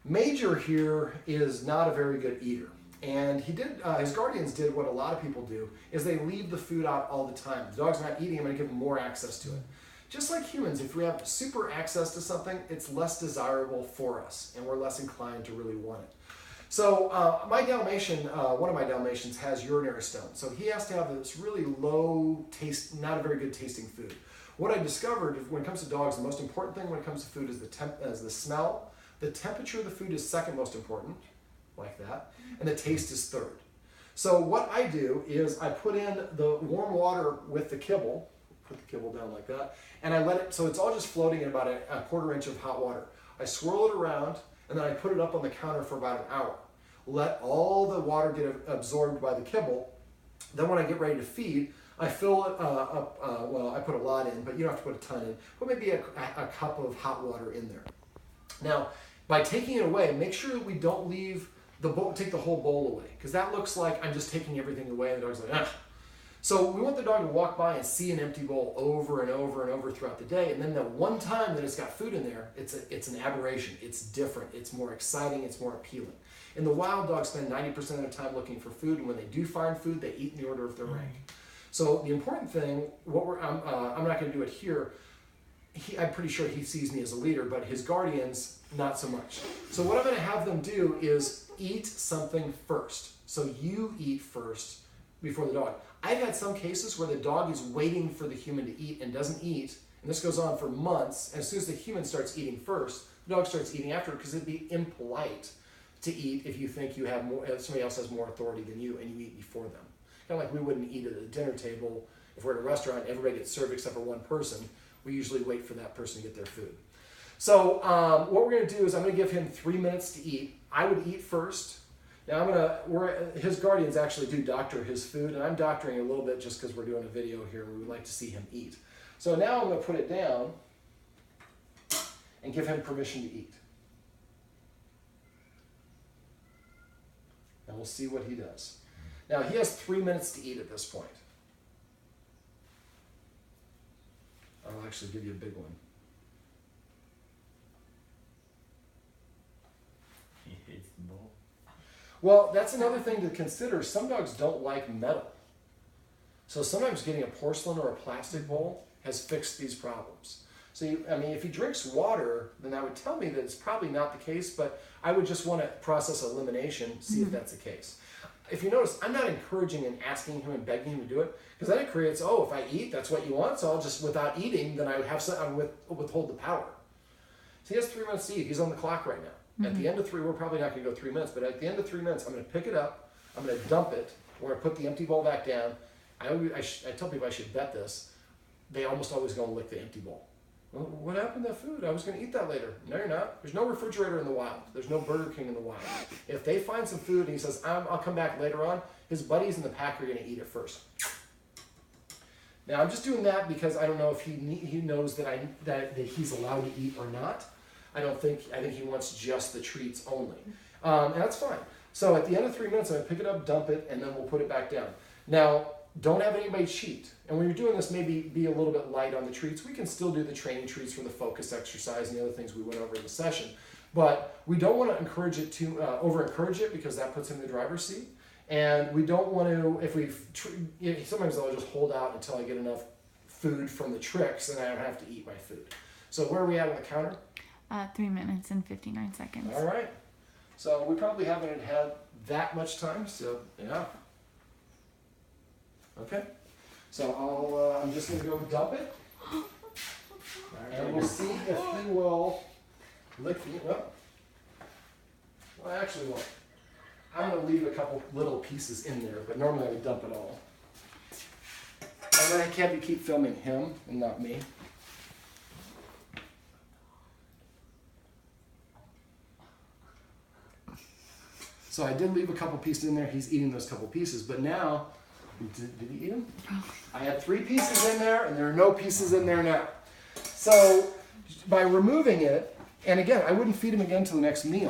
Major here is not a very good eater. And he did, his guardians did what a lot of people do, is they leave the food out all the time. The dog's not eating, I'm going to give him more access to it. Just like humans, if we have super access to something, it's less desirable for us, and we're less inclined to really want it. So my Dalmatian, one of my Dalmatians has urinary stones. So he has to have this really low taste, not a very good tasting food. What I discovered when it comes to dogs, the most important thing when it comes to food is the smell. The temperature of the food is second most important, like that, and the taste is third. So what I do is I put in the warm water with the kibble, put the kibble down like that, and I let it, so it's all just floating in about a quarter inch of hot water. I swirl it around, and then I put it up on the counter for about an hour. Let all the water get absorbed by the kibble. Then when I get ready to feed, I fill it up, well, I put a lot in, but you don't have to put a ton in. Put maybe a cup of hot water in there. Now, by taking it away, make sure that we don't leave the bowl, take the whole bowl away, because that looks like I'm just taking everything away and the dog's like, ah. So we want the dog to walk by and see an empty bowl over and over and over throughout the day, and then the one time that it's got food in there, it's an aberration, it's different, it's more exciting, it's more appealing. In the wild, dogs spend 90% of their time looking for food, and when they do find food, they eat in the order of their rank. So the important thing, I'm not going to do it here, I'm pretty sure he sees me as a leader, but his guardians, not so much. So what I'm going to have them do is eat something first. So you eat first before the dog. I've had some cases where the dog is waiting for the human to eat and doesn't eat, and this goes on for months, and as soon as the human starts eating first, the dog starts eating after, because it'd be impolite to eat if you think you have more, somebody else has more authority than you, and you eat before them. Kind of like we wouldn't eat at a dinner table. If we're at a restaurant, everybody gets served except for one person. We usually wait for that person to get their food. So what we're going to do is I'm going to give him 3 minutes to eat. I would eat first. Now his guardians actually do doctor his food, and I'm doctoring a little bit just because we're doing a video here. We would like to see him eat. So now I'm going to put it down and give him permission to eat. And we'll see what he does. Now he has 3 minutes to eat at this point. I'll actually give you a big one. He hates the bowl. Well, that's another thing to consider. Some dogs don't like metal. So sometimes getting a porcelain or a plastic bowl has fixed these problems. So, if he drinks water, then that would tell me that it's probably not the case, but I would just want to process elimination, see if that's the case. If you notice, I'm not encouraging and asking him and begging him to do it, because then it creates, oh, if I eat, that's what you want, so I'll just, without eating, then I would have I would withhold the power. So he has 3 minutes to eat. He's on the clock right now. At the end of 3, we're probably not going to go 3 minutes, but at the end of 3 minutes, I'm going to pick it up, I'm going to dump it, we're going to put the empty bowl back down. I tell people I should bet this. They almost always go and lick the empty bowl. Well, what happened to that food? I was going to eat that later. No, you're not. There's no refrigerator in the wild. There's no Burger King in the wild. If they find some food and he says, I'll come back later on, his buddies in the pack are going to eat it first. Now, I'm just doing that because I don't know if he knows that he's allowed to eat or not. I think he wants just the treats only. And that's fine. So at the end of 3 minutes, I'm going to pick it up, dump it, and then we'll put it back down. Now, don't have anybody cheat. And when you're doing this, maybe be a little bit light on the treats. We can still do the training treats for the focus exercise and the other things we went over in the session. But we don't want to encourage it to over-encourage it, because that puts him in the driver's seat. And we don't want to, sometimes I'll just hold out until I get enough food from the tricks and I don't have to eat my food. So where are we at on the counter? 3 minutes and 59 seconds. All right. So we probably haven't had that much time, so yeah. Okay. So I'm just going to go dump it. And we'll see if he will lick the, well, I actually won't. I'm going to leave a couple little pieces in there, but normally I would dump it all. And then I can't keep filming him and not me. So I did leave a couple pieces in there. He's eating those couple pieces, but now, did he eat them? I had 3 pieces in there, and there are no pieces in there now. So by removing it, and again, I wouldn't feed him again until the next meal.